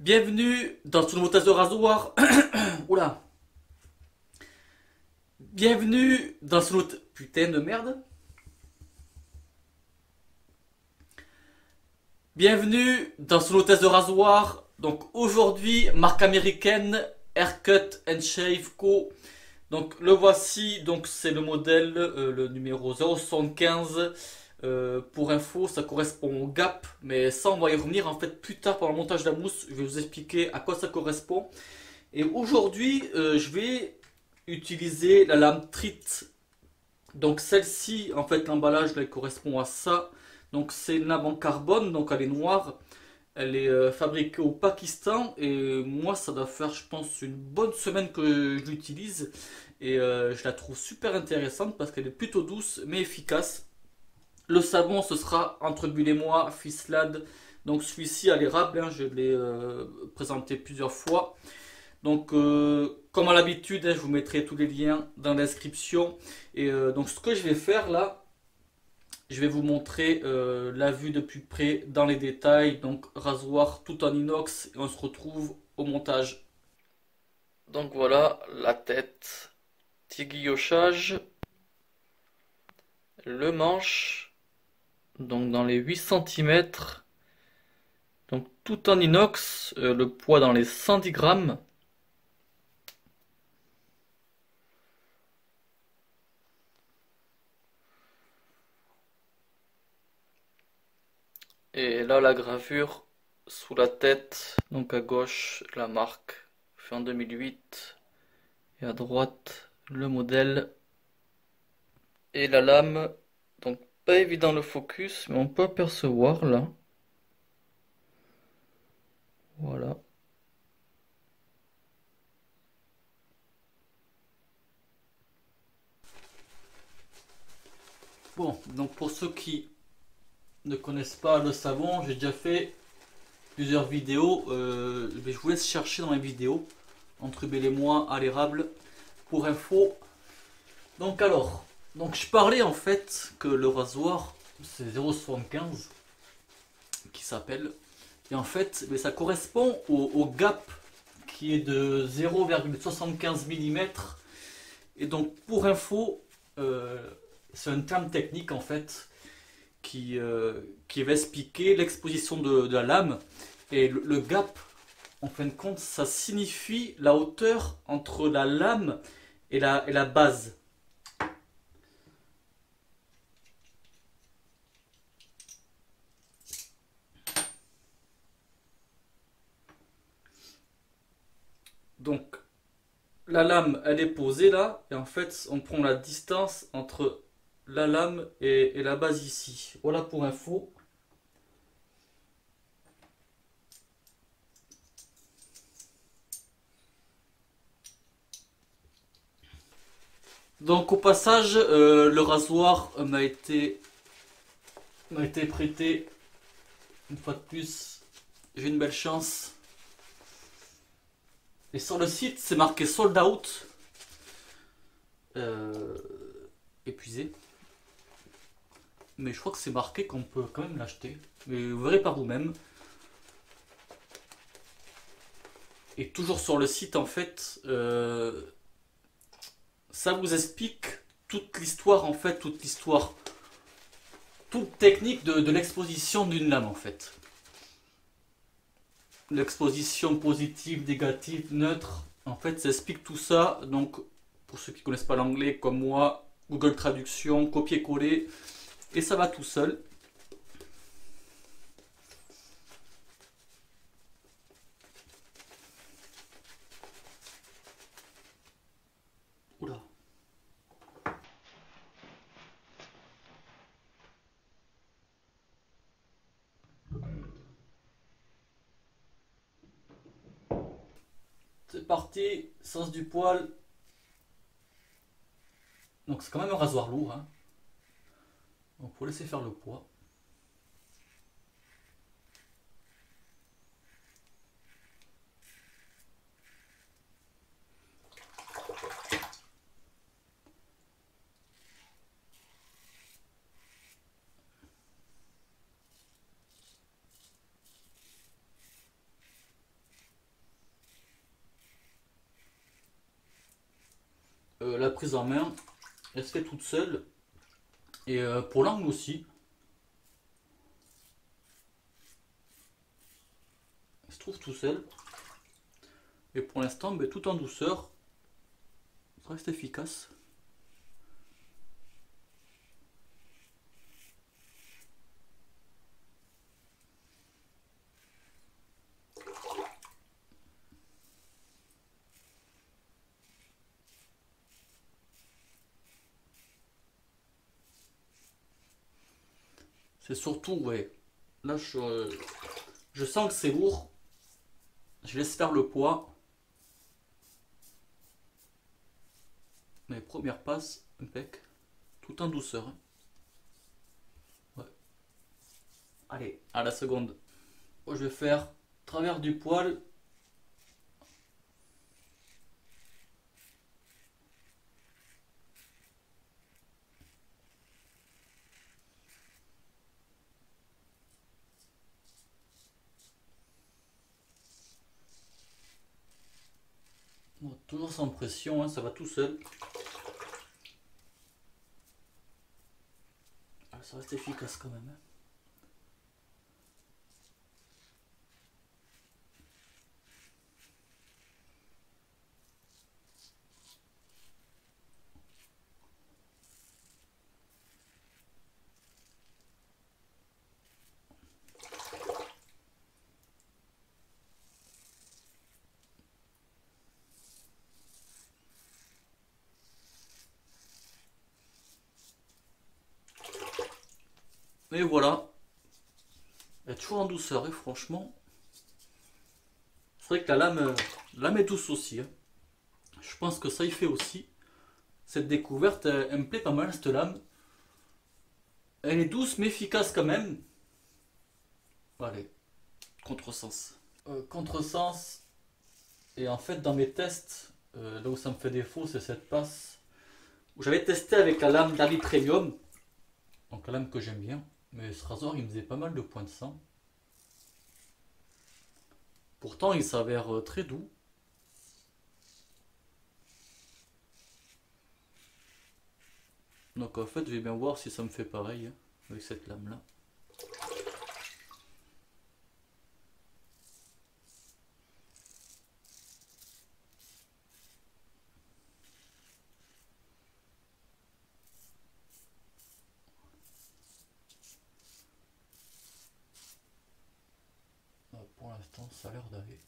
Bienvenue dans ce nouveau test de rasoir. Oula. Bienvenue dans ce nouveau... Putain de merde. Bienvenue dans ce nouveau test de rasoir. Donc aujourd'hui, marque américaine, Haircut and Shave Co. Donc le voici, donc c'est le modèle, le numéro 075. Pour info, ça correspond au Gap, mais ça on va y revenir en fait plus tard pendant le montage de la mousse. Je vais vous expliquer à quoi ça correspond. Et aujourd'hui, je vais utiliser la lame Trit. Donc celle-ci, en fait, l'emballage là, il correspond à ça. Donc c'est une lame en carbone, donc elle est noire. Elle est fabriquée au Pakistan et moi ça doit faire je pense une bonne semaine que je l'utilise et je la trouve super intéressante parce qu'elle est plutôt douce mais efficace. Le savon ce sera entre Bulle et moi, Fislade. Donc celui-ci à l'érable, hein, je l'ai présenté plusieurs fois. Donc, comme à l'habitude, hein, je vous mettrai tous les liens dans la description. Et donc, ce que je vais faire là, je vais vous montrer la vue de plus près dans les détails. Donc, rasoir tout en inox. Et on se retrouve au montage. Donc voilà, la tête, petit guillochage, le manche, donc dans les 8 cm. Donc, tout en inox, le poids dans les 110 grammes. Et là, la gravure sous la tête, donc à gauche, la marque fait en 2008, et à droite, le modèle et la lame. Donc, pas évident le focus, mais on peut apercevoir là. Voilà. Bon, donc pour ceux qui ne connaissent pas le savon, j'ai déjà fait plusieurs vidéos. Je vous laisse chercher dans les vidéos entre Belle et moi à l'érable pour info. Donc alors, donc je parlais en fait que le rasoir c'est 0,75 qui s'appelle et en fait mais ça correspond au gap qui est de 0,75 mm et donc pour info c'est un terme technique en fait qui va expliquer l'exposition de la lame et le gap en fin de compte ça signifie la hauteur entre la lame et la base. Donc la lame elle est posée là et en fait on prend la distance entre la lame et la base ici. Voilà pour info. Donc au passage le rasoir m'a été prêté une fois de plus. J'ai une belle chance. Et sur le site c'est marqué sold out. Euh, Épuisé. Mais je crois que c'est marqué qu'on peut quand même l'acheter. Mais vous verrez par vous-même. Et toujours sur le site, en fait, ça vous explique toute l'histoire, en fait, toute technique de l'exposition d'une lame, en fait. L'exposition positive, négative, neutre. En fait, ça explique tout ça. Donc, pour ceux qui ne connaissent pas l'anglais, comme moi, Google Traduction, copier-coller. Et ça va tout seul. Oula. C'est parti, sens du poil. Donc c'est quand même un rasoir lourd, hein. Donc faut laisser faire le poids. la prise en main, elle se fait toute seule. Et pour l'angle aussi, elle se trouve tout seul. Et pour l'instant, ben, tout en douceur, ça reste efficace. C'est surtout, ouais, là je sens que c'est lourd. Je laisse faire le poids. Mais première passe, impec. Tout en douceur. Hein. Ouais. Allez, à la seconde. Je vais faire travers du poil. Bon, toujours sans pression, hein, ça va tout seul. Ah, ça reste efficace quand même. Hein. Et voilà. Elle est toujours en douceur, et franchement. C'est vrai que la lame est douce aussi. Hein. Je pense que ça y fait aussi. Cette découverte, elle me plaît pas mal cette lame. Elle est douce mais efficace quand même. Allez, contresens. Contresens. Et en fait, dans mes tests, là où ça me fait défaut, c'est cette passe. Où j'avais testé avec la lame d'Ali Premium. Donc la lame que j'aime bien. Mais ce rasoir, il me faisait pas mal de points de sang. Pourtant, il s'avère très doux. Donc en fait, je vais bien voir si ça me fait pareil hein, avec cette lame là. Pour l'instant, ça a l'air d'aller.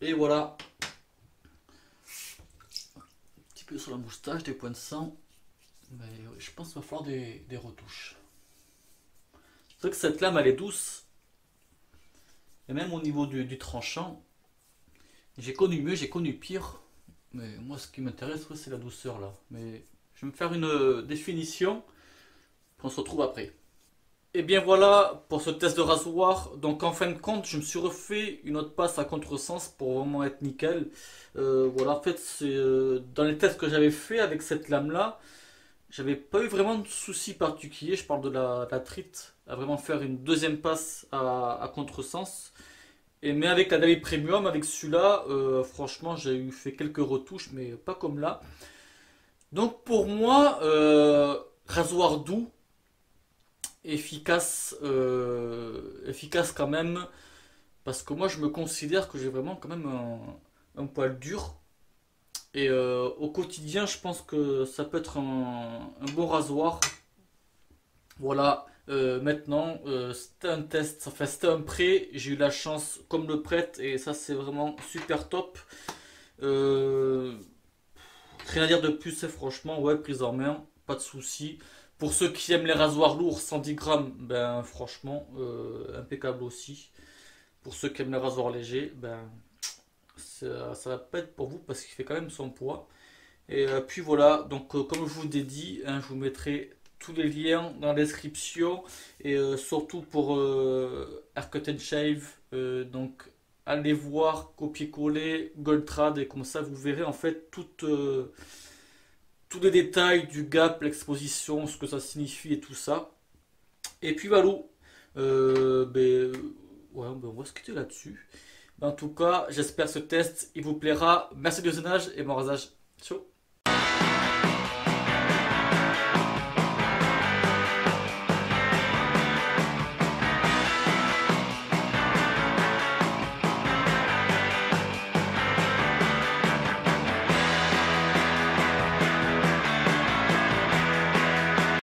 Et voilà. Un petit peu sur la moustache, des points de sang. Mais je pense qu'il va falloir des retouches. C'est vrai que cette lame, elle est douce. Et même au niveau du tranchant, j'ai connu mieux, j'ai connu pire. Mais moi, ce qui m'intéresse, c'est la douceur là. Mais je vais me faire une définition. On se retrouve après. Et bien voilà pour ce test de rasoir. Donc en fin de compte, je me suis refait une autre passe à contresens pour vraiment être nickel. Voilà, en fait, c'est dans les tests que j'avais fait avec cette lame là, j'avais pas eu vraiment de soucis particuliers. Je parle de la trite à vraiment faire une deuxième passe à contresens. Et mais avec la David Premium, avec celui-là, franchement, j'ai eu fait quelques retouches, mais pas comme là. Donc pour moi, rasoir doux, efficace, efficace quand même, parce que moi je me considère que j'ai vraiment quand même un poil dur. Et au quotidien, je pense que ça peut être un bon rasoir. Voilà, maintenant, c'était un test, enfin c'était un prêt, j'ai eu la chance comme le prête, et ça c'est vraiment super top. Euh, Rien à dire de plus, c'est franchement, ouais, prise en main, pas de souci. Pour ceux qui aiment les rasoirs lourds, 110 grammes, ben franchement, impeccable aussi. Pour ceux qui aiment les rasoirs légers, ben ça va pas être pour vous parce qu'il fait quand même son poids. Et puis voilà, donc comme je vous l'ai dit, hein, je vous mettrai tous les liens dans la description et surtout pour Haircut and Shave, donc allez voir, copier-coller, Goldtrad, et comme ça vous verrez en fait tous les détails du gap, l'exposition, ce que ça signifie et tout ça. Et puis Valou, ben, ouais, ben, on va se quitter là-dessus. Ben, en tout cas, j'espère que ce test il vous plaira. Merci du visionnage et bon rasage. Ciao.